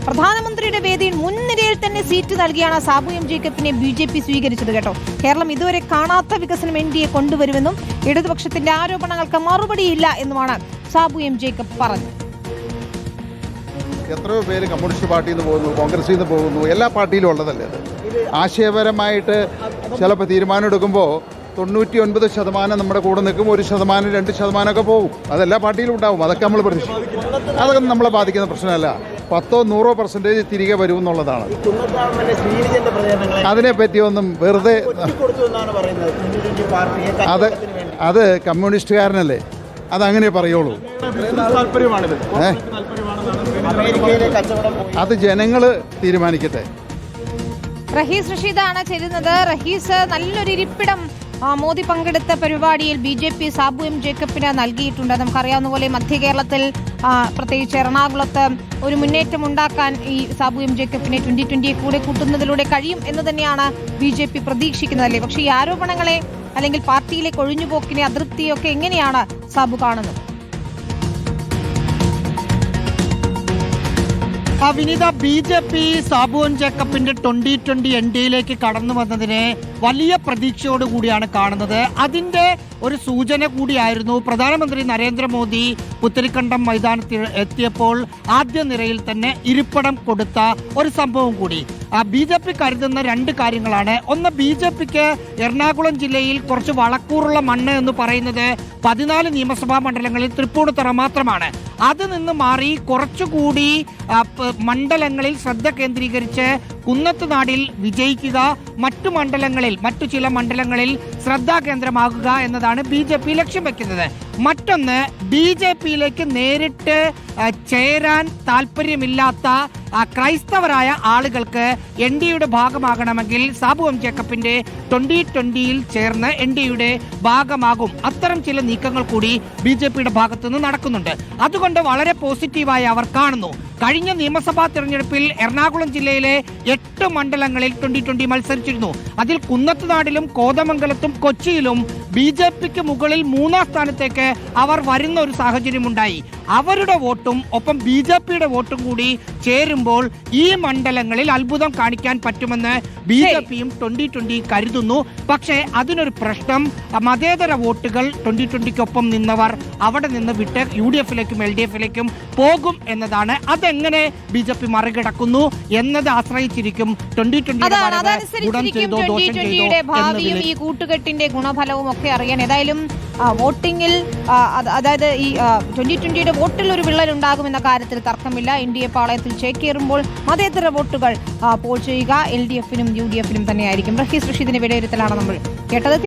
പ്രധാനമന്ത്രിയുടെ വേദിയിൽ മുൻനിരയിൽ തന്നെ സീറ്റ് നൽകിയാണ് സാബു എം ജേക്കബിനെ BJP സ്വീകരിച്ചത് കേട്ടോ. കേരളം ഇതുവരെ കാണാത്ത വികസനം NDA കൊണ്ടുവരുമെന്നും ഇടതുപക്ഷത്തിന്റെ ആരോപണങ്ങൾക്ക് മറുപടിയില്ല എന്നുമാണ് സാബു എം ജേക്കബ് പറഞ്ഞത്. എത്രയോ പേര് കമ്മ്യൂണിസ്റ്റ് പാർട്ടിയിൽ നിന്ന് പോകുന്നു, കോൺഗ്രസിൽ നിന്ന് പോകുന്നു, എല്ലാ പാർട്ടിയിലും ഉള്ളതല്ലേ അത്. ആശയപരമായിട്ട് ചിലപ്പോൾ തീരുമാനം എടുക്കുമ്പോൾ 99% നമ്മുടെ കൂടെ നിൽക്കും, 1% 2% പോകും. അതെല്ലാ പാർട്ടിയിലും ഉണ്ടാവും. അതൊക്കെ നമ്മൾ പ്രതീക്ഷിക്കും. അതൊക്കെ നമ്മളെ ബാധിക്കുന്ന പ്രശ്നമല്ല. 10-100% തിരികെ വരും എന്നുള്ളതാണ്. അതിനെപ്പറ്റിയൊന്നും വെറുതെ അത് കമ്മ്യൂണിസ്റ്റുകാരനല്ലേ, അതങ്ങനെ പറയുള്ളൂ. അത് ജനങ്ങൾ തീരുമാനിക്കട്ടെ. റഹീസ് റഷീദാണ് ചേരുന്നത്. റഹീസ്, നല്ലൊരു ഇരിപ്പിടം മോദി പങ്കെടുത്ത പരിപാടിയിൽ BJP സാബു എം ജേക്കബിന് നൽകിയിട്ടുണ്ട്. നമുക്കറിയാവുന്ന പോലെ മധ്യ കേരളത്തിൽ പ്രത്യേകിച്ച് എറണാകുളത്ത് ഒരു മുന്നേറ്റം ഉണ്ടാക്കാൻ ഈ സാബു എം ജേക്കബിനെ 2020 കൂടെ കൂട്ടുന്നതിലൂടെ കഴിയും എന്ന് തന്നെയാണ് BJP പ്രതീക്ഷിക്കുന്നതല്ലേ. പക്ഷേ ഈ ആരോപണങ്ങളെ അല്ലെങ്കിൽ പാർട്ടിയിലേക്ക് ഒഴിഞ്ഞുപോക്കിനെ, അതൃപ്തിയൊക്കെ എങ്ങനെയാണ് സാബു കാണുന്നത്? വിനീത, BJP സാബു എം ജേക്കബിന്റെ 2020 NDAയിലേക്ക് കടന്നു വന്നതിനെ വലിയ പ്രതീക്ഷയോടുകൂടിയാണ് കാണുന്നത്. അതിന്റെ ഒരു സൂചന കൂടിയായിരുന്നു പ്രധാനമന്ത്രി നരേന്ദ്രമോദി പുത്തരിക്കണ്ടം മൈതാനത്തിൽ എത്തിയപ്പോൾ ആദ്യ നിരയിൽ തന്നെ ഇരിപ്പിടം കൊടുത്ത ഒരു സംഭവം കൂടി. BJP കരുതുന്ന രണ്ട് കാര്യങ്ങളാണ്. ഒന്ന്, BJPക്ക് എറണാകുളം ജില്ലയിൽ കുറച്ച് വളക്കൂറുള്ള മണ്ണ് എന്ന് പറയുന്നത് 14 നിയമസഭാ മണ്ഡലങ്ങളിൽ തൃപ്പൂണിത്തുറ മാത്രമാണ്. അത് നിന്ന് മാറി കുറച്ചുകൂടി മണ്ഡലങ്ങളിൽ ശ്രദ്ധ കേന്ദ്രീകരിച്ച് കുന്നത്തുനാടിൽ വിജയിക്കുക, മറ്റു ചില മണ്ഡലങ്ങളിൽ ശ്രദ്ധാകേന്ദ്രമാകുക എന്നതാണ് BJP ലക്ഷ്യം വെക്കുന്നത്. മറ്റൊന്ന്, BJPയിലേക്ക് നേരിട്ട് ചേരാൻ താല്പര്യമില്ലാത്ത ക്രൈസ്തവരായ ആളുകൾക്ക് NDAയുടെ ഭാഗമാകണമെങ്കിൽ സാബു എം ജേക്കബിന്റെ 2020യിൽ ചേർന്ന് NDAയുടെ ഭാഗമാകും. അത്തരം ചില നീക്കങ്ങൾ കൂടി BJPയുടെ ഭാഗത്തുനിന്ന് നടക്കുന്നുണ്ട്. അതുകൊണ്ട് വളരെ പോസിറ്റീവായി അവർ കാണുന്നു. കഴിഞ്ഞ നിയമസഭാ തെരഞ്ഞെടുപ്പിൽ എറണാകുളം ജില്ലയിലെ 8 മണ്ഡലങ്ങളിൽ 2020 മത്സരിച്ചിരുന്നു. അതിൽ കുന്നത്തുനാടിലും കോതമംഗലത്തും കൊച്ചിയിലും BJPക്ക് മുകളിൽ 3ാം സ്ഥാനത്തേക്ക് അവർ വരുന്ന ഒരു സാഹചര്യമുണ്ടായി. അവരുടെ വോട്ടും ഒപ്പം BJPയുടെ വോട്ടും കൂടി ചേരുമ്പോൾ ഈ മണ്ഡലങ്ങളിൽ അത്ഭുതം കാണിക്കാൻ പറ്റുമെന്ന് BJPയും 2020 കരുതുന്നു. പക്ഷേ അതിനൊരു പ്രശ്നം, മതേതര വോട്ടുകൾ 2020ക്കൊപ്പം നിന്നവർ അവിടെ നിന്ന് വിട്ട് UDFിലേക്കും LDFിലേക്കും പോകും എന്നതാണ്. അതെങ്ങനെ BJP മറികടക്കുന്നു എന്നത് ആശ്രയിച്ചിരിക്കും 2020യുടെ ഭാവിയും ഈ കൂട്ടുകെട്ടിന്റെ ഗുണഫലവും ഒക്കെ അറിയാൻ. ഏതായാലും വോട്ടിംഗിൽ, അതായത് ഈ 2020യുടെ വോട്ടിൽ ഒരു വിള്ളൽ ഉണ്ടാകുമെന്ന കാര്യത്തിൽ തർക്കമില്ല. NDA പാളയത്തിൽ ചേക്കേറുമ്പോൾ മതേതര വോട്ടുകൾ പോൾ ചെയ്യുക LDFനും UDFനും തന്നെയായിരിക്കും. റഹീസ് റഷീദിന്റെ വിലയിരുത്തലാണ് നമ്മൾ കേട്ടത്.